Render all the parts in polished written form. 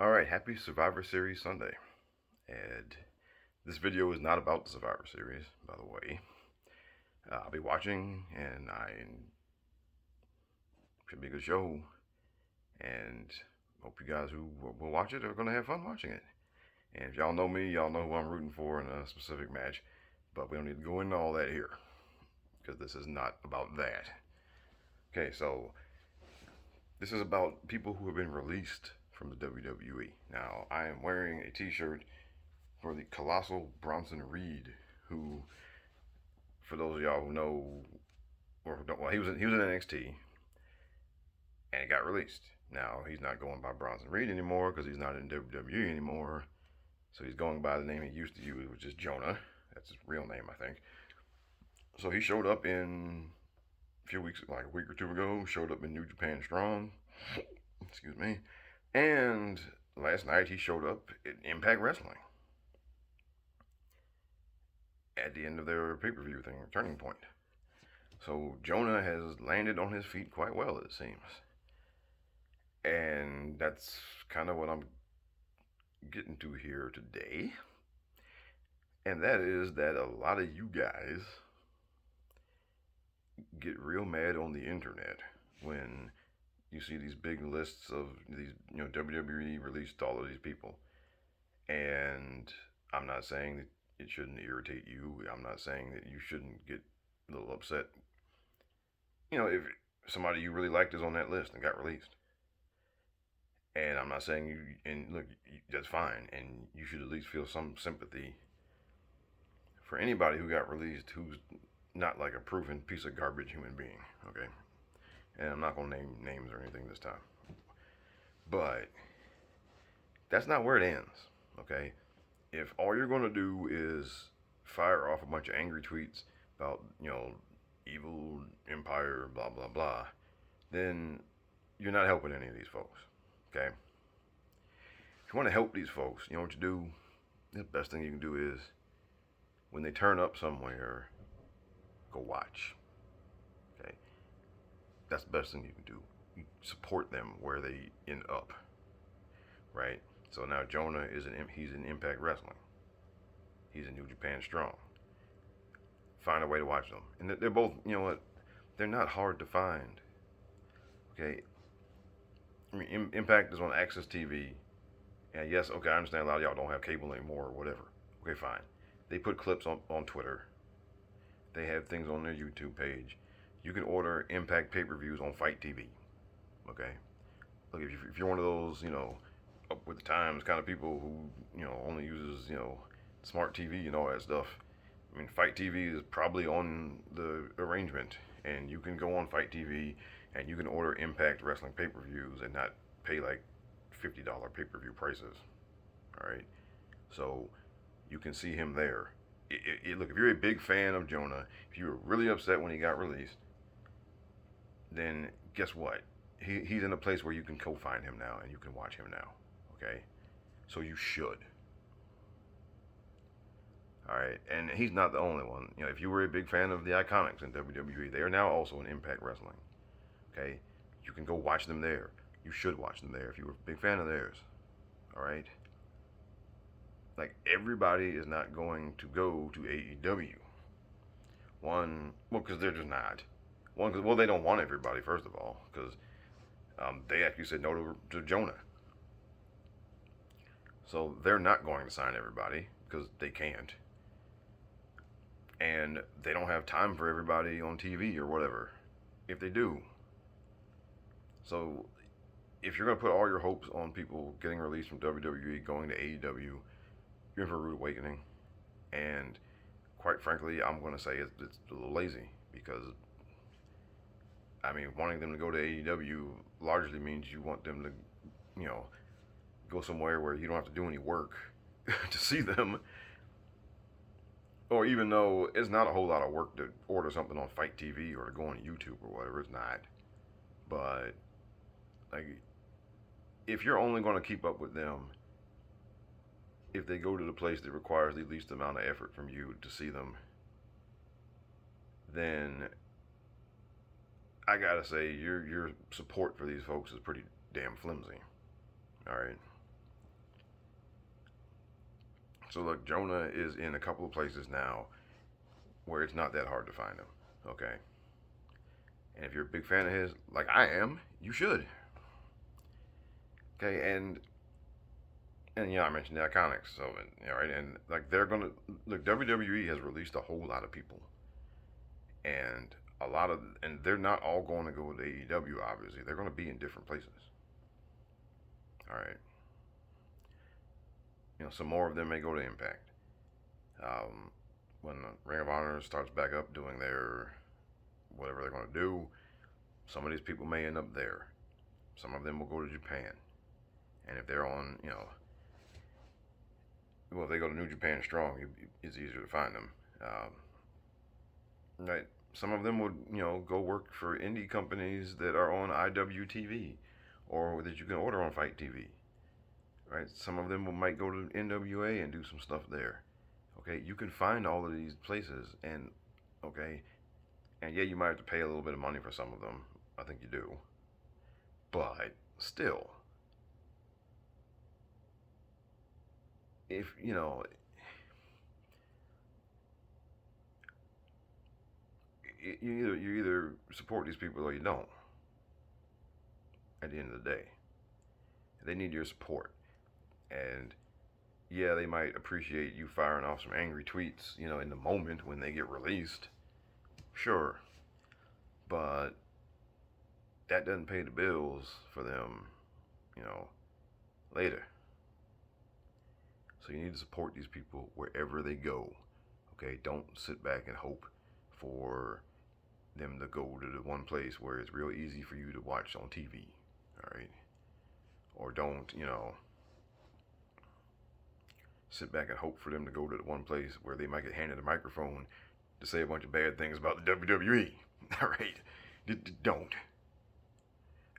Alright, happy Survivor Series Sunday. And this video is not about the Survivor Series, by the way. I'll be watching, and should be a good show. And hope you guys who will watch it are going to have fun watching it. And if y'all know me, y'all know who I'm rooting for in a specific match. But we don't need to go into all that here, because this is not about that. Okay, so this is about people who have been released from the WWE. Now, I am wearing a t-shirt for the Colossal Bronson Reed, who, for those of y'all who know or don't, well, he was in NXT and he got released. Now he's not going by Bronson Reed anymore because he's not in WWE anymore. So he's going by the name he used to use, which is Jonah. That's his real name, I think. So he showed up in a few weeks, like a week or two ago. Showed up in New Japan Strong. Excuse me. And last night he showed up in Impact Wrestling at the end of their pay-per-view thing, Turning Point. So Jonah has landed on his feet quite well, it seems. And that's kind of what I'm getting to here today. And that is that a lot of you guys get real mad on the internet when you see these big lists of these, WWE released all of these people. And I'm not saying that it shouldn't irritate you. I'm not saying that you shouldn't get a little upset. If somebody you really liked is on that list and got released. And I'm not saying you, and look, that's fine. And you should at least feel some sympathy for anybody who got released who's not like a proven piece of garbage human being, okay? And I'm not going to name names or anything this time. But that's not where it ends, okay? If all you're going to do is fire off a bunch of angry tweets about, evil empire, blah, blah, blah, then you're not helping any of these folks, okay? If you want to help these folks, you know what you do? The best thing you can do is when they turn up somewhere, go watch. Okay? That's the best thing you can do. You support them where they end up. Right? So now Jonah he's in Impact Wrestling. He's in New Japan Strong. Find a way to watch them. And they're both, you know what? They're not hard to find. Okay? I mean, Impact is on Access TV. And yes, okay, I understand a lot of y'all don't have cable anymore or whatever. Okay, fine. They put clips on Twitter. They have things on their YouTube page. You can order Impact pay-per-views on Fight TV. Okay? Look, if you're one of those, up with the times kind of people who, only uses, smart TV and all that stuff, I mean, Fight TV is probably on the arrangement. And you can go on Fight TV and you can order Impact Wrestling pay-per-views and not pay like $50 pay-per-view prices. All right? So you can see him there. Look, if you're a big fan of Jonah, if you were really upset when he got released, then guess what? He's in a place where you can co-find him now and you can watch him now. Okay? So you should. Alright, and he's not the only one. If you were a big fan of the Iconics in WWE, they are now also in Impact Wrestling. Okay? You can go watch them there. You should watch them there if you were a big fan of theirs. Alright? Like, everybody is not going to go to AEW. One, well, because they're just not. One, because, well, they don't want everybody, first of all, because they actually said no to Jonah. So they're not going to sign everybody because they can't. And they don't have time for everybody on TV or whatever, if they do. So if you're going to put all your hopes on people getting released from WWE, going to AEW, you're in for a rude awakening. And quite frankly, I'm going to say it's a little lazy because, I mean, wanting them to go to AEW largely means you want them to, go somewhere where you don't have to do any work to see them. Or even though it's not a whole lot of work to order something on Fight TV or to go on YouTube or whatever, it's not. But, like, if you're only going to keep up with them if they go to the place that requires the least amount of effort from you to see them, then I gotta say your support for these folks is pretty damn flimsy. All right. So look, Jonah is in a couple of places now where it's not that hard to find him. Okay, and if you're a big fan of his, like I am, you should. Okay, and I mentioned the Iconics, so right, and like they're gonna look. WWE has released a whole lot of people, and and they're not all going to go to AEW. Obviously, they're going to be in different places. All right, some more of them may go to Impact. Um, when Ring of Honor starts back up doing their whatever they're going to do, some of these people may end up there. Some of them will go to Japan, and if they're on, well, if they go to New Japan Strong, it's easier to find them. Right. Some of them would, go work for indie companies that are on IWTV or that you can order on Fight TV. Right. Some of them might go to NWA and do some stuff there. Okay. You can find all of these places, and okay, and yeah, you might have to pay a little bit of money for some of them. I think you do, but still, if you either support these people or you don't. At the end of the day, they need your support, and yeah, they might appreciate you firing off some angry tweets, in the moment when they get released. Sure, but that doesn't pay the bills for them, you know, later. So you need to support these people wherever they go. Okay, don't sit back and hope for them to go to the one place where it's real easy for you to watch on TV. All right, or don't, sit back and hope for them to go to the one place where they might get handed a microphone to say a bunch of bad things about the WWE. All right, don't.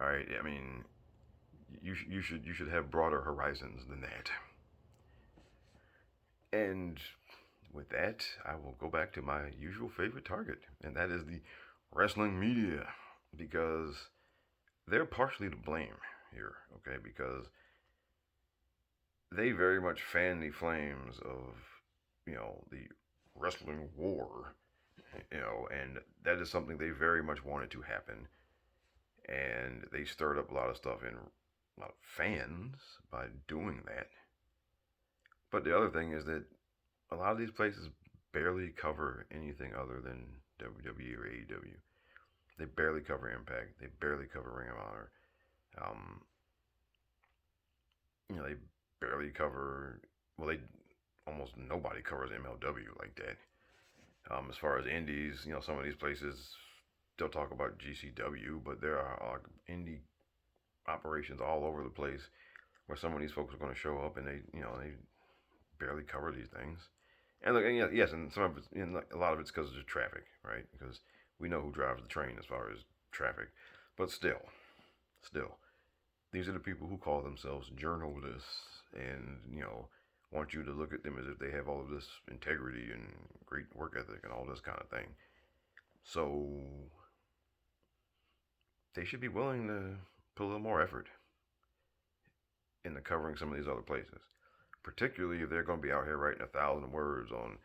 All right, I mean, you should have broader horizons than that. And with that, I will go back to my usual favorite target, and that is the wrestling media, because they're partially to blame here. Okay, because they very much fan the flames of the wrestling war, and that is something they very much wanted to happen, and they stirred up a lot of stuff in a lot of fans by doing that. But the other thing is that a lot of these places barely cover anything other than WWE or AEW. They barely cover Impact. They barely cover Ring of Honor. Um, they barely cover. Well, they almost nobody covers MLW like that. As far as indies, some of these places they'll talk about GCW, but there are indie operations all over the place where some of these folks are going to show up and they barely cover these things. And look, and yes, and some of it's, a lot of it's because of the traffic, right? Because we know who drives the train as far as traffic, but still, these are the people who call themselves journalists, and want you to look at them as if they have all of this integrity and great work ethic and all this kind of thing. So they should be willing to put a little more effort into covering some of these other places, particularly if they're going to be out here writing 1,000 words on,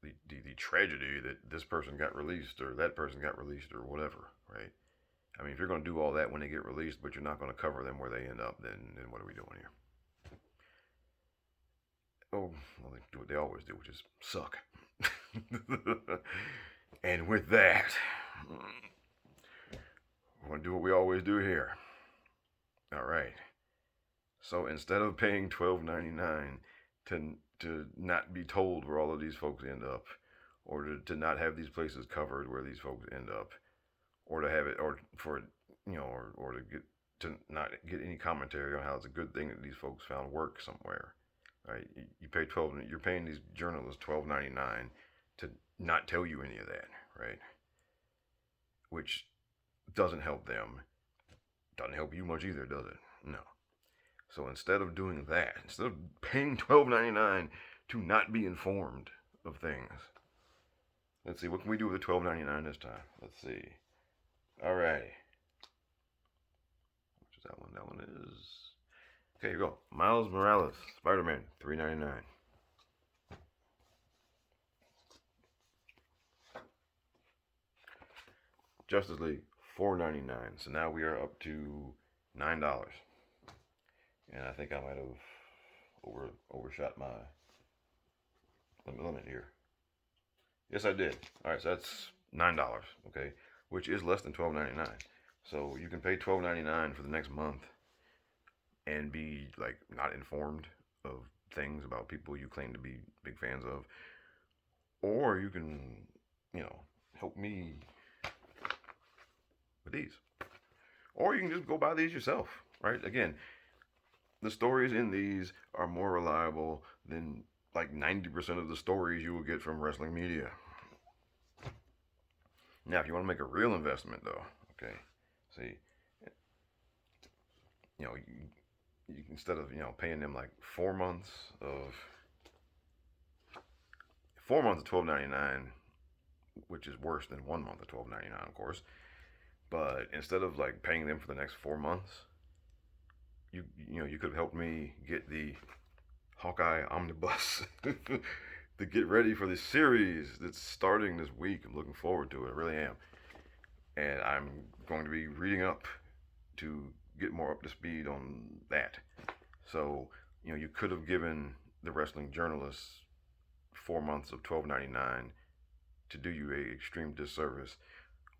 the tragedy that this person got released or that person got released or whatever, right? I mean, if you're going to do all that when they get released, but you're not going to cover them where they end up, then what are we doing here? Oh, well, they do what they always do, which is suck. And with that, we're going to do what we always do here. All right. So instead of paying $12.99 to not be told where all of these folks end up, or to not have these places covered where these folks end up, or to have it, or for or to not get any commentary on how it's a good thing that these folks found work somewhere, right? You pay you're paying these journalists $12.99 to not tell you any of that, right? Which doesn't help them. Doesn't help you much either, does it? No. So instead of doing that, instead of paying $12.99 to not be informed of things, let's see, what can we do with the $12.99 this time? Let's see. Alrighty. Which is that one? That one is Okay, here you go. Miles Morales, Spider-Man, $3.99. Justice League, $4.99. So now we are up to $9. And I think I might have overshot my limit here. Yes, I did. All right, so that's $9. Okay, which is less than $12.99. So you can pay $12.99 for the next month and be like not informed of things about people you claim to be big fans of, or you can, you know, help me with these, or you can just go buy these yourself. Right? Again, the stories in these are more reliable than like 90% of the stories you will get from wrestling media. Now, if you want to make a real investment, though, okay, see, you instead of paying them like 4 months of 4 months of $12.99, which is worse than 1 month of $12.99, of course. But instead of like paying them for the next 4 months, you could have helped me get the Hawkeye Omnibus to get ready for this series that's starting this week. I'm looking forward to it. I really am. And I'm going to be reading up to get more up to speed on that. So, you could have given the wrestling journalists 4 months of $12.99 to do you a extreme disservice,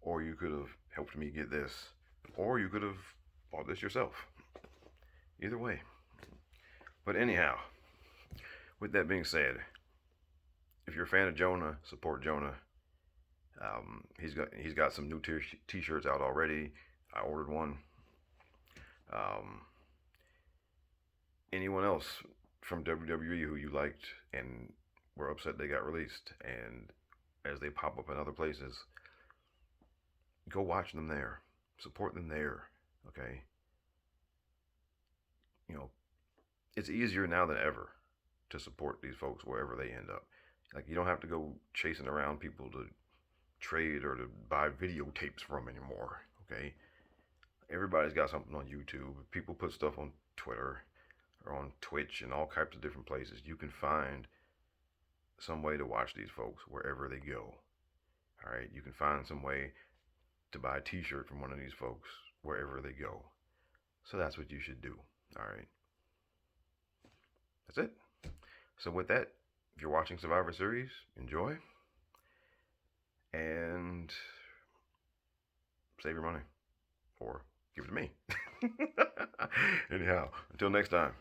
or you could have helped me get this, or you could have bought this yourself. Either way. But anyhow, with that being said, if you're a fan of Jonah, support Jonah. He's got some new t-shirts out already. I ordered one. Um, Anyone else from WWE who you liked and were upset they got released, and as they pop up in other places, go watch them there. Support them there. Okay? You know, it's easier now than ever to support these folks wherever they end up. Like, you don't have to go chasing around people to trade or to buy videotapes from anymore. Okay? Everybody's got something on YouTube. People put stuff on Twitter or on Twitch and all types of different places. You can find some way to watch these folks wherever they go. All right? You can find some way to buy a t-shirt from one of these folks wherever they go. So that's what you should do. All right? That's it. So with that, if you're watching Survivor Series, enjoy and save your money or give it to me. Anyhow, until next time.